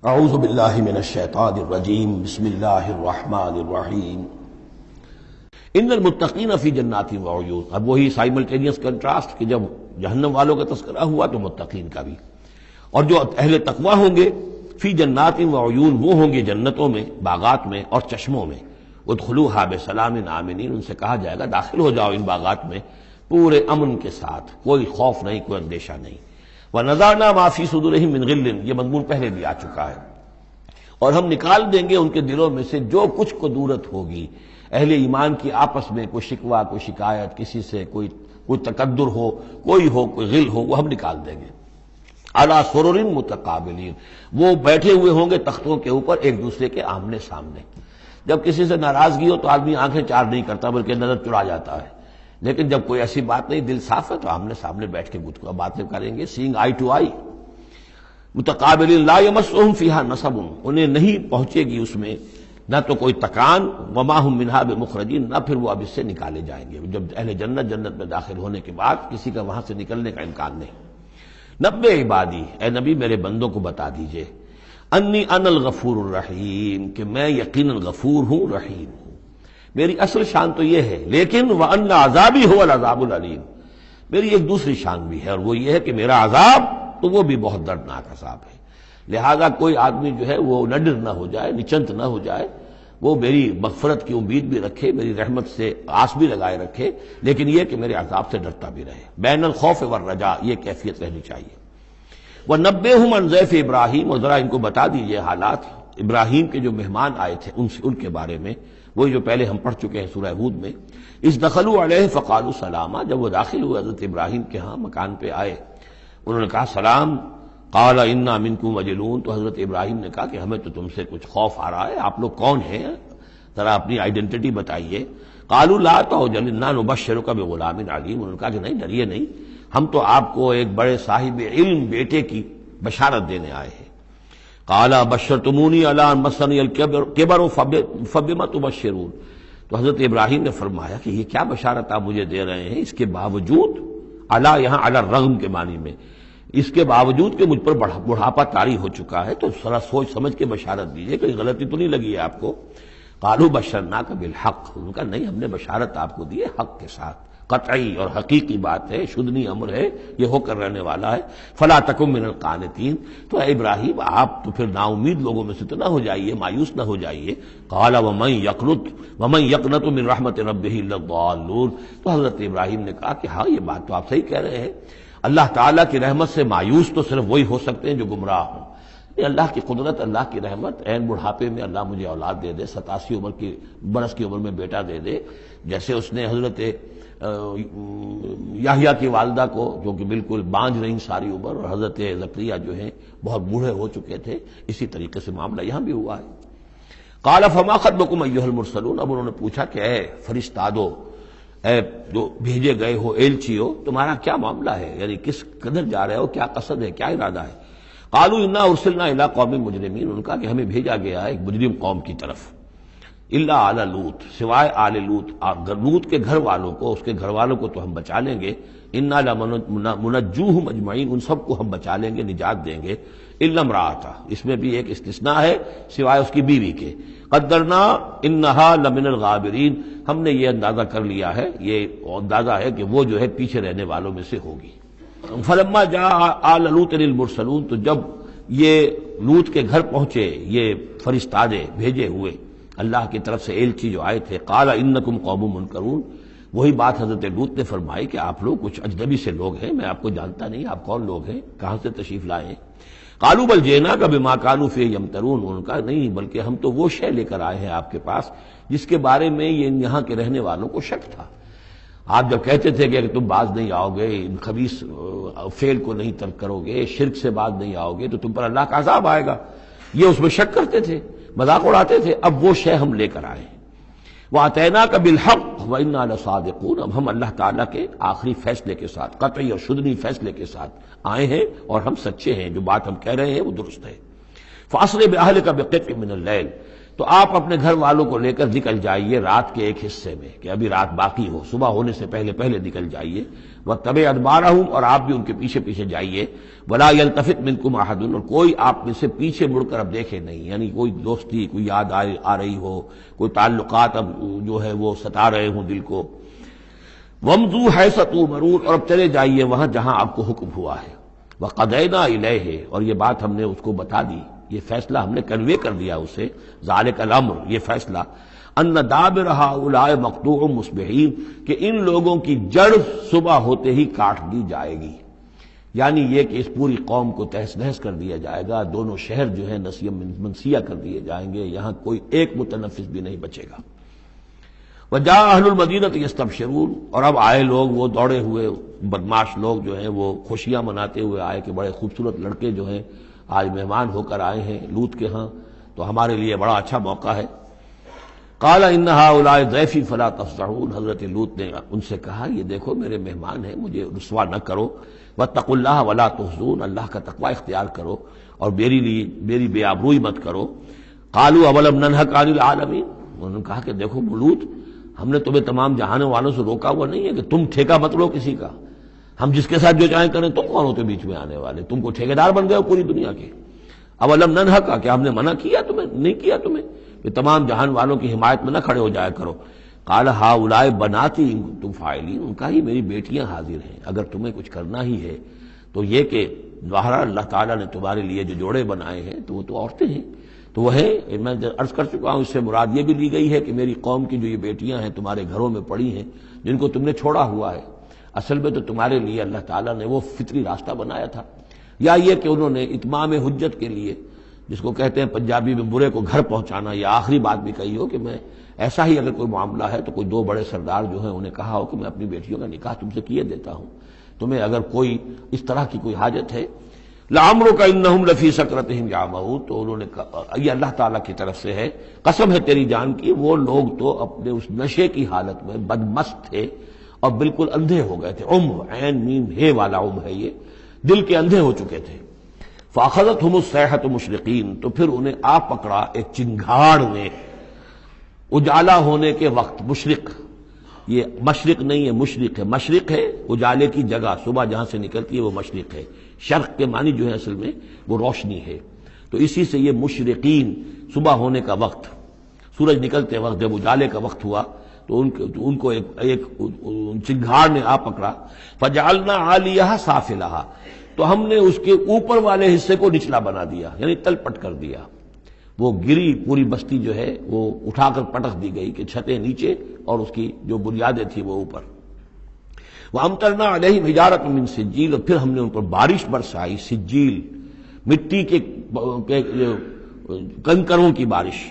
اعوذ باللہ من الشیطان الرجیم بسم اللہ الرحمن الرحیم ان المتقین فی جنات وعیون۔ اب وہی سائملٹینیس کنٹراسٹ کہ جب جہنم والوں کا تذکرہ ہوا تو متقین کا بھی، اور جو اہل تقوی ہوں گے فی جنات وعیون، وہ ہوں گے جنتوں میں، باغات میں اور چشموں میں۔ ادخلوها بسلام آمنین، ان سے کہا جائے گا داخل ہو جاؤ ان باغات میں پورے امن کے ساتھ، کوئی خوف نہیں، کوئی اندیشہ نہیں۔ وَنَزَعْنَا مَا فِي صُدُورِهِم مِّن غِلٍّ، یہ مضمون پہلے بھی آ چکا ہے۔ اور ہم نکال دیں گے ان کے دلوں میں سے جو کچھ قدورت ہوگی، اہل ایمان کی آپس میں کوئی شکوہ، کوئی شکایت، کسی سے کوئی تکدر ہو، کوئی غل ہو، وہ ہم نکال دیں گے۔ عَلَىٰ سُرُرٍ مُتَقَابِلِينَ، وہ بیٹھے ہوئے ہوں گے تختوں کے اوپر ایک دوسرے کے آمنے سامنے۔ جب کسی سے ناراضگی ہو تو آدمی آنکھیں چار نہیں کرتا بلکہ نظر چڑا جاتا ہے، لیکن جب کوئی ایسی بات نہیں، دل صاف ہے، تو آمنے سامنے بیٹھ کے باتیں کریں گے، سینگ آئی ٹو آئی۔ متقابلین لا یمسہم فیہا نصب، انہیں نہیں پہنچے گی اس میں نہ تو کوئی تکان، وما ہم منہا بمخرجین، نہ پھر وہ اب اس سے نکالے جائیں گے۔ جب اہل جنت میں داخل ہونے کے بعد کسی کا وہاں سے نکلنے کا امکان نہیں۔ نبئ عبادی، اے نبی میرے بندوں کو بتا دیجئے، انی انا الغفور الرحیم، کہ میں یقیناً غفور ہوں، رحیم ہوں۔ میری اصل شان تو یہ ہے، لیکن وان عذابی هو العذاب العلیم، میری ایک دوسری شان بھی ہے، اور وہ یہ ہے کہ میرا عذاب تو وہ بھی بہت دردناک عذاب ہے۔ لہذا کوئی آدمی جو ہے وہ نڈر نہ ہو جائے، نچنت نہ ہو جائے، وہ میری مغفرت کی امید بھی رکھے، میری رحمت سے آس بھی لگائے رکھے، لیکن یہ کہ میرے عذاب سے ڈرتا بھی رہے۔ بین الخوف والرجاء، یہ کیفیت رہنی چاہیے۔ وَنَبِّئْهُمْ عَنْ ضَيْفِ ابراہیم، اور ذرا ان کو بتا دیجئے حالات ابراہیم کے جو مہمان آئے تھے ان کے بارے میں، وہی جو پہلے ہم پڑھ چکے ہیں سورہ ہود میں۔ اذ دخلوا علیہ فقالوا سلاما، جب وہ داخل ہوئے حضرت ابراہیم کے ہاں، مکان پہ آئے، انہوں نے کہا سلام۔ قال انا منکم وجلون، تو حضرت ابراہیم نے کہا کہ ہمیں تو تم سے کچھ خوف آ رہا ہے، آپ لوگ کون ہیں، ذرا اپنی آئیڈینٹی بتائیے۔ قالوا لا توجل انا نبشرک بغلام علیم، انہوں نے کہا کہ نہیں، ڈریے نہیں، ہم تو آپ کو ایک بڑے صاحب علم بیٹے کی بشارت دینے آئے ہیں۔ قال بشرتمونی علی ان مسنی الکبر فبما تبشرون، تو حضرت ابراہیم نے فرمایا کہ یہ کیا بشارت آپ مجھے دے رہے ہیں، اس کے باوجود، علی یہاں علی الرغم کے معنی میں، اس کے باوجود کہ مجھ پر بڑھاپا طاری ہو چکا ہے، تو ذرا سوچ سمجھ کے بشارت دیجیے، کوئی غلطی تو نہیں لگی ہے آپ کو۔ قالوا بشرناک بالحق، ان کا نہیں، ہم نے بشارت آپ کو دی ہے حق کے ساتھ، قطعی اور حقیقی بات ہے، شدنی امر ہے، یہ ہو کر رہنے والا ہے۔ فلا تکن من القانتین، تو اے ابراہیم آپ تو پھر نا امید لوگوں میں سے تو نہ ہو جائیے، مایوس نہ ہو جائیے۔ قال ومن یقنط من رحمت ربہ الا الضالون، تو حضرت ابراہیم نے کہا کہ ہاں یہ بات تو آپ صحیح کہہ رہے ہیں، اللہ تعالیٰ کی رحمت سے مایوس تو صرف وہی ہو سکتے ہیں جو گمراہ ہوں۔ یہ اللہ کی قدرت، اللہ کی رحمت، عین بڑھاپے میں اللہ مجھے اولاد دے دے، 87 برس کی عمر میں بیٹا دے دے، جیسے اس نے حضرت یحییٰ کی والدہ کو، جو کہ بالکل بانجھ رہی ساری عمر، اور حضرت زکریا جو ہیں بہت بوڑھے ہو چکے تھے، اسی طریقے سے معاملہ یہاں بھی ہوا ہے۔ قال فما خطبکم ایھا المرسلون، اب انہوں نے پوچھا کہ اے فرشتادو، اے جو بھیجے گئے ہو، ایلچیو، تمہارا کیا معاملہ ہے، یعنی کس قدر جا رہے ہو، کیا قصد ہے، کیا ارادہ ہے۔ قالوا انا ارسلنا الی قوم مجرمین، ان کا کہ ہمیں بھیجا گیا ہے ایک مجرم قوم کی طرف، الا آل لوط، سوائے آل لوط، لوط کے گھر والوں کو، اس کے گھر والوں کو تو ہم بچا لیں گے، انا لمنجوہم اجمعین، ان سب کو ہم بچا لیں گے، نجات دیں گے، الا امرأتہ، اس میں بھی ایک استثناء ہے، سوائے اس کی بیوی کے، قدرنا انہا لمن الغابرین، ہم نے یہ اندازہ کر لیا ہے، یہ اندازہ ہے کہ وہ جو ہے پیچھے رہنے والوں میں سے ہوگی۔ فلما جاء آل لوط المرسلون، تو جب یہ لوط کے گھر پہنچے یہ فرشتادے بھیجے ہوئے اللہ کی طرف سے ایلچی جو آئے تھے، قال انکم قوم منکرون، وہی بات حضرت لوط نے فرمائی کہ آپ لوگ کچھ اجنبی سے لوگ ہیں، میں آپ کو جانتا نہیں، آپ کون لوگ ہیں، کہاں سے تشریف لائے ہیں۔ قالوا بل جئناک بما كانوا فیہ یمترون، ان کا نہیں، بلکہ ہم تو وہ شے لے کر آئے ہیں آپ کے پاس جس کے بارے میں یہاں کے رہنے والوں کو شک تھا۔ آپ جب کہتے تھے کہ تم باز نہیں آؤ گے، خبیث فعل کو نہیں ترک کرو گے، شرک سے باز نہیں آؤ گے، تو تم پر اللہ کا عذاب آئے گا، یہ اس میں شک کرتے تھے، مذاق اڑاتے تھے، اب وہ شے ہم لے کر آئے ہیں۔ وَأَتَيْنَاكَ بِالْحَقِّ وَإِنَّا لَصَادِقُونَ، اب ہم اللہ تعالیٰ کے آخری فیصلے کے ساتھ، قطعی اور شدنی فیصلے کے ساتھ آئے ہیں، اور ہم سچے ہیں، جو بات ہم کہہ رہے ہیں وہ درست ہے۔ فَأَسْرِ بِأَهْلِكَ بِقِطْعٍ مِّنَ اللَّيْلِ، تو آپ اپنے گھر والوں کو لے کر نکل جائیے رات کے ایک حصے میں کہ ابھی رات باقی ہو، صبح ہونے سے پہلے پہلے نکل جائیے، وَاتَّبِعْ أَدْبَارَهُمْ، اور آپ بھی ان کے پیچھے پیچھے جائیے، وَلَا يَلْتَفِتْ مِنْكُمْ أَحَدٌ، اور کوئی آپ میں سے پیچھے مڑ کر اب دیکھے نہیں، یعنی کوئی دوستی، کوئی یاد آ رہی ہو، کوئی تعلقات اب جو ہے وہ ستا رہے ہوں دل کو، وَامْضُوا حَيْثَ تُؤْمَرُونَ، اور اب چلے جائیے وہاں جہاں آپ کو حکم ہوا ہے، وَقَضَيْنَا إِلَيْهِ، اور یہ بات ہم نے اس کو بتا دی، یہ فیصلہ ہم نے کنوے کر دیا اسے، ذالک الامر، یہ فیصلہ، ان دابر ہؤلاء مقطوع مصبحین، کہ ان لوگوں کی جڑ صبح ہوتے ہی کاٹ دی جائے گی، یعنی یہ کہ اس پوری قوم کو تہس نہس کر دیا جائے گا، دونوں شہر جو ہیں نسیہ منسیہ کر دیے جائیں گے، یہاں کوئی ایک متنفس بھی نہیں بچے گا۔ وجاء اہل المدینہ یستبشرون، اور اب آئے لوگ وہ دوڑے ہوئے بدماش لوگ جو ہیں وہ خوشیاں مناتے ہوئے آئے کہ بڑے خوبصورت لڑکے جو ہیں آج مہمان ہو کر آئے ہیں لوط کے ہاں، تو ہمارے لیے بڑا اچھا موقع ہے۔ قال ان هؤلاء ضیفی فلا تفضحون، حضرت لوط نے ان سے کہا یہ دیکھو میرے مہمان ہیں، مجھے رسوا نہ کرو، واتقوا اللہ ولا تحزون، اللہ کا تقوی اختیار کرو اور میری بے آبروئی مت کرو۔ قالوا اولم ننهک عن العالمین، انہوں نے کہا کہ دیکھو لوط، ہم نے تمہیں تمام جہانوں والوں سے روکا ہوا نہیں ہے کہ تم ٹھیکہ مت لو کسی کا، ہم جس کے ساتھ جو چاہیں کریں، تم کون ہوتے بیچ میں آنے والے، تم کو ٹھیکیدار بن گئے ہو پوری دنیا کے۔ اولم ننہک، کیا ہم نے منع کیا تمہیں؟ نہیں کیا تمہیں کہ تمام جہان والوں کی حمایت میں نہ کھڑے ہو جایا کرو۔ قال ہؤلاء بناتی ان کنتم فاعلین، ان کا ہی میری بیٹیاں حاضر ہیں، اگر تمہیں کچھ کرنا ہی ہے تو یہ کہ ظاہر اللہ تعالیٰ نے تمہارے لیے جو جوڑے بنائے ہیں تو وہ تو عورتیں ہیں، تو وہ ہے، میں عرض کر چکا ہوں، اس سے مراد یہ بھی لی گئی ہے کہ میری قوم کی جو یہ بیٹیاں ہیں تمہارے گھروں میں پڑی ہیں جن کو تم نے چھوڑا ہوا ہے، اصل میں تو تمہارے لیے اللہ تعالیٰ نے وہ فطری راستہ بنایا تھا، یا یہ کہ انہوں نے اتمام حجت کے لیے، جس کو کہتے ہیں پنجابی میں برے کو گھر پہنچانا، یا آخری بات بھی کہی ہو کہ میں ایسا ہی اگر کوئی معاملہ ہے تو کوئی دو بڑے سردار جو ہیں انہیں کہا ہو کہ میں اپنی بیٹیوں کا نکاح تم سے کیے دیتا ہوں، تمہیں اگر کوئی اس طرح کی کوئی حاجت ہے، لعمرک انہم لفی سکرتہم یعمہون، تو انہوں نے کہا، یہ اللہ تعالیٰ کی طرف سے ہے، قسم ہے تیری جان کی، وہ لوگ تو اپنے اس نشے کی حالت میں بدمست تھے اور بالکل اندھے ہو گئے تھے، عین میم ہے والا ہے، یہ دل کے اندھے ہو چکے تھے۔ فاخذتہم الصیحۃ مشرقین، تو پھر انہیں آ پکڑا ایک چنگھاڑ نے اجالا ہونے کے وقت۔ مشرق، یہ مشرق نہیں ہے مشرق ہے، مشرق ہے اجالے کی جگہ، صبح جہاں سے نکلتی ہے وہ مشرق ہے، شرق کے معنی جو ہے اصل میں وہ روشنی ہے، تو اسی سے یہ مشرقین، صبح ہونے کا وقت، سورج نکلتے وقت جب اجالے کا وقت ہوا تو ان کو ایک چنگھاڑ نے آ پکڑا۔ فجعلنا عالیہا سافلہا، تو ہم نے اس کے اوپر والے حصے کو نچلا بنا دیا، یعنی تل پٹ کر دیا، وہ گری، پوری بستی جو ہے وہ اٹھا کر پٹک دی گئی کہ چھتیں نیچے اور اس کی جو بنیادیں تھیں وہ اوپر۔ وَأَمْطَرْنَا عَلَيْهِمْ حِجَارَةً مِّن سِجِّيلٍ، اور پھر ہم نے ان پر بارش برسائی، سجیل، مٹی کے کنکروں کی بارش۔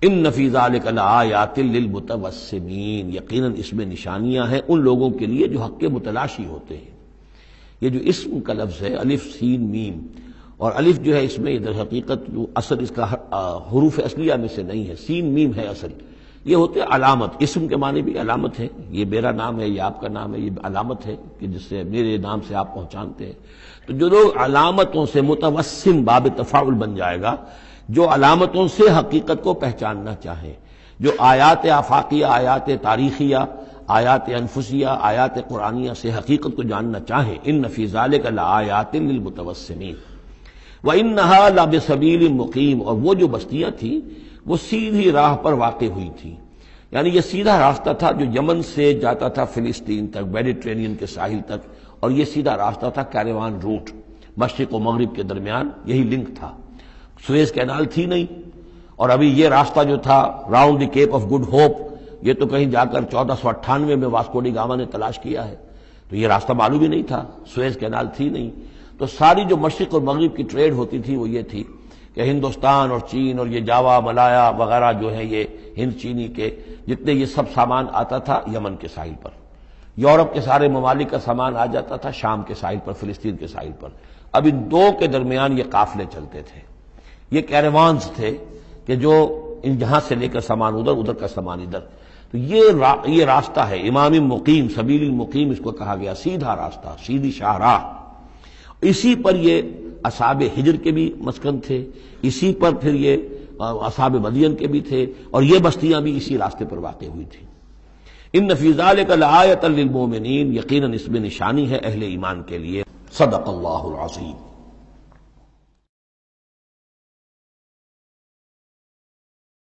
ان فی ذلک لآیات للمتوسمین، یقیناً اس میں نشانیاں ہیں ان لوگوں کے لیے جو حق کے متلاشی ہوتے ہیں۔ یہ جو اسم کا لفظ ہے الف سین میم، اور الف جو ہے اس میں در حقیقت جو اصل اس کا حروف اصلیہ میں سے نہیں ہے، سین میم ہے اصل، یہ ہوتے علامت، اسم کے معنی بھی علامت ہے، یہ میرا نام ہے، یہ آپ کا نام ہے، یہ علامت ہے کہ جس سے میرے نام سے آپ پہچانتے ہیں۔ تو جو لوگ علامتوں سے متوسم، باب تفاعل بن جائے گا، جو علامتوں سے حقیقت کو پہچاننا چاہیں، جو آیات آفاقیہ، آیات تاریخیہ، آیات انفسیہ، آیات قرآنیہ سے حقیقت کو جاننا چاہیں، ان فی ذلک لآیات للمتوسمین وَإِنَّهَا لَبِسَبِیلٍ مُقِیم، اور وہ جو بستیاں تھیں وہ سیدھی راہ پر واقع ہوئی تھیں، یعنی یہ سیدھا راستہ تھا جو یمن سے جاتا تھا فلسطین تک، میڈیٹرینین کے ساحل تک، اور یہ سیدھا راستہ تھا کیروان روٹ، مشرق و مغرب کے درمیان یہی لنک تھا، سویز کینال تھی نہیں، اور ابھی یہ راستہ جو تھا round the Cape of Good Hope, یہ تو کہیں جا کر 1498 میں واسکو ڈی گاما نے تلاش کیا ہے، تو یہ راستہ معلوم ہی نہیں تھا، سویز کینال تھی نہیں، تو ساری جو مشرق اور مغرب کی ٹریڈ ہوتی تھی وہ یہ تھی کہ ہندوستان اور چین اور یہ جاوا ملایا وغیرہ جو ہیں یہ ہند چینی کے جتنے یہ سب سامان آتا تھا یمن کے ساحل پر، یورپ کے سارے ممالک کا سامان آ جاتا تھا شام کے ساحل پر، فلسطین کے ساحل پر، اب ان دو کے درمیان یہ قافلے چلتے تھے، یہ کیروانز تھے کہ جو ان جہاں سے لے کر سامان ادھر، ادھر کا سامان ادھر، تو یہ راستہ ہے امام مقیم، سبیل مقیم اس کو کہا گیا، سیدھا راستہ، سیدھی شاہراہ، اسی پر یہ اصحاب ہجر کے بھی مسکن تھے، اسی پر پھر یہ اصحاب مدین کے بھی تھے، اور یہ بستیاں بھی اسی راستے پر واقع ہوئی تھیں۔ ان فی ذلک لآیۃ للمؤمنین، یقیناً اس میں نشانی ہے اہل ایمان کے لیے۔ صدق اللہ العظیم۔